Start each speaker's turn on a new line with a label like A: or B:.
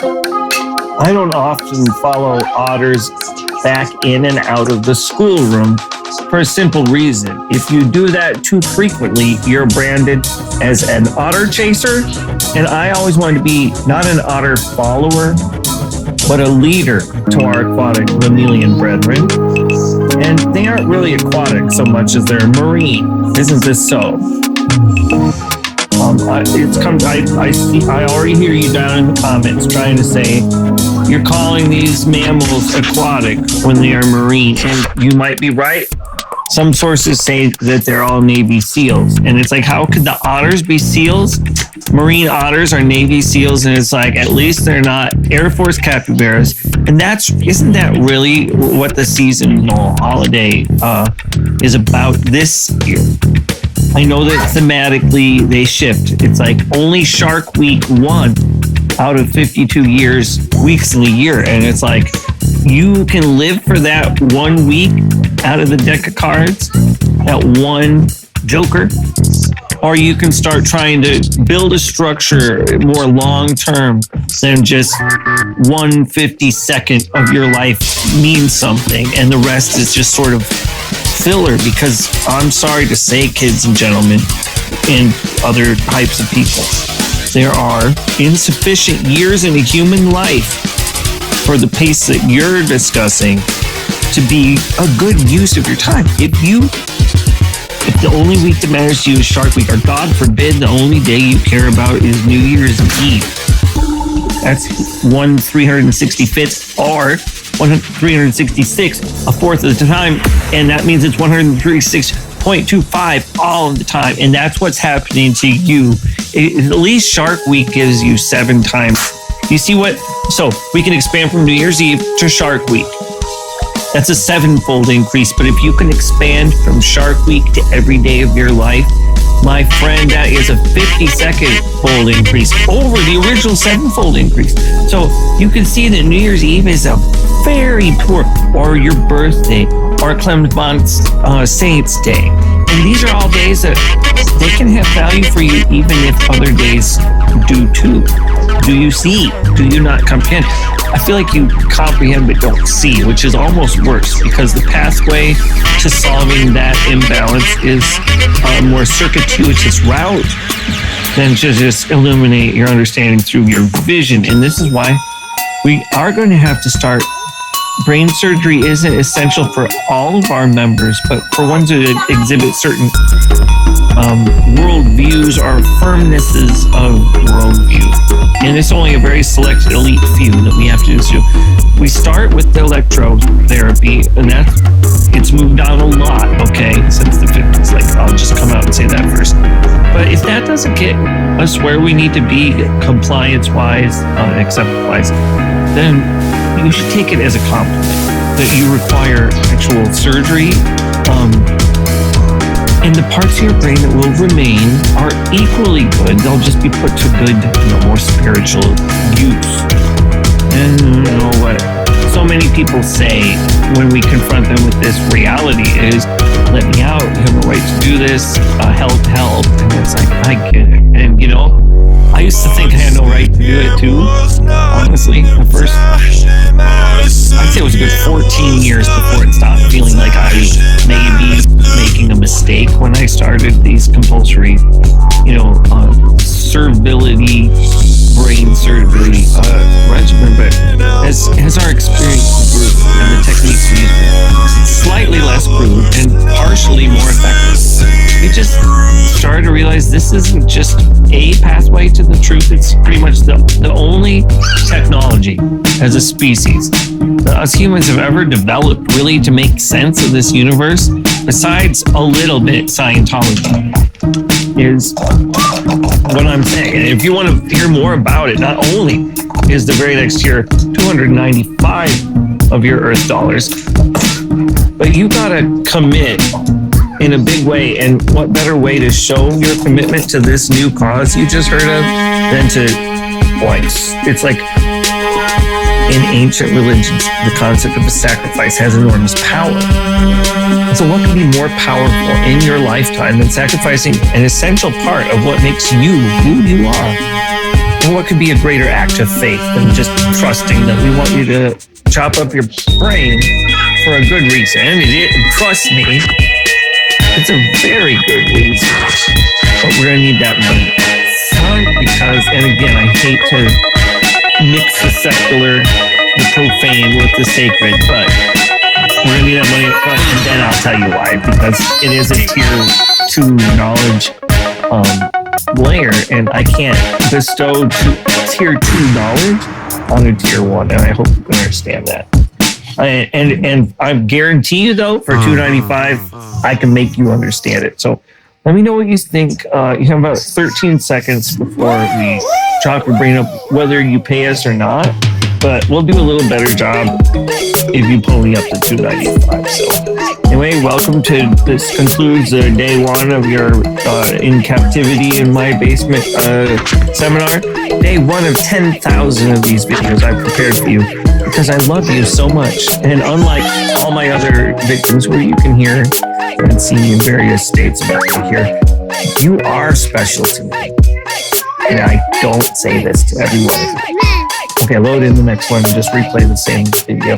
A: I don't often follow otters back in and out of the schoolroom for a simple reason. If you do that too frequently, you're branded as an otter chaser. And I always wanted to be not an otter follower, but a leader to our aquatic mammalian brethren. And they aren't really aquatic so much as they're marine. Isn't this so? I already hear you down in the comments trying to say you're calling these mammals aquatic when they are marine, and you might be right. Some sources say that they're all Navy SEALs, and it's like, how could the otters be SEALs? Marine otters are Navy SEAls, and it's like, at least they're not Air Force capybaras. And isn't that really what the seasonal holiday is about this year? I know that thematically they shift. It's like only Shark Week 1 out of 52 weeks in a year. And it's like, you can live for that 1 week out of the deck of cards, that one joker, or you can start trying to build a structure more long-term than just 1/52nd of your life means something. And the rest is just sort of filler, because I'm sorry to say, kids and gentlemen, and other types of people, there are insufficient years in a human life for the pace that you're discussing to be a good use of your time. If the only week that matters to you is Shark Week, or God forbid, the only day you care about is New Year's Eve, that's 1/365th or 366, a fourth of the time, and that means it's 136.25 all of the time, and that's what's happening to you. At least Shark Week gives you 7 times. You see what? So we can expand from New Year's Eve to Shark Week. That's a 7-fold increase. But if you can expand from Shark Week to every day of your life, my friend, that is a 52nd fold increase over the original 7-fold increase. So you can see that New Year's Eve is a very poor, or your birthday, or Clement Saint's Day. And these are all days that they can have value for you, even if other days do too. Do you see? Do you not comprehend? I feel like you comprehend but don't see, which is almost worse, because the pathway to solving that imbalance is a more circuitous route than to just illuminate your understanding through your vision. And this is why we are going to have to start. Brain surgery isn't essential for all of our members, but for ones who exhibit certain worldviews or firmnesses of worldview. And it's only a very select elite few that we have to do. So we start with the electrotherapy, and it's moved on a lot, okay, since the 50s. Like, I'll just come out and say that first. But if that doesn't get us where we need to be compliance-wise, acceptance-wise, then you should take it as a compliment that you require actual surgery. And the parts of your brain that will remain are equally good. They'll just be put to good, more spiritual use. And what so many people say when we confront them with this reality is, let me out, you have a right to do this, help. And it's like, I get it. And I used to think I had no right to do it too, honestly. The first, I'd say it was a good 14 years before it stopped feeling like I may be making a mistake when I started these compulsory, servility, brain surgery regimen. But as our experience grew and the techniques we used slightly less crude and partially more effective, we just started to realize this isn't just a pathway to the truth. It's pretty much the only technology as a species that us humans have ever developed really to make sense of this universe, besides a little bit Scientology, is what I'm saying. And if you want to hear more about it, not only is the very next year 295 of your Earth dollars, but you gotta commit in a big way. And what better way to show your commitment to this new cause you just heard of than to, it's like in ancient religions, the concept of a sacrifice has enormous power. So what can be more powerful in your lifetime than sacrificing an essential part of what makes you who you are? what could be a greater act of faith than just trusting that we want you to chop up your brain for a good reason? And trust me, it's a very good reason. But we're going to need that money because, and again, I hate to mix the secular, the profane with the sacred, but we're going to need that money up front, and then I'll tell you why. Because it is a tier 2 knowledge layer, and I can't bestow tier 2 knowledge on a tier 1, and I hope you can understand that. And I guarantee you, though, for $2.95, I can make you understand it. So let me know what you think. You have about 13 seconds before we chop your brain up, whether you pay us or not. But we'll do a little better job if you pony up to $2.95. So anyway, welcome to this concludes day 1 of your in captivity in my basement seminar. Day 1 of 10,000 of these videos I prepared for you because I love you so much. And unlike all my other victims where you can hear and see in various states about me here, you are special to me. And I don't say this to everyone. Okay, load in the next one and just replay the same video.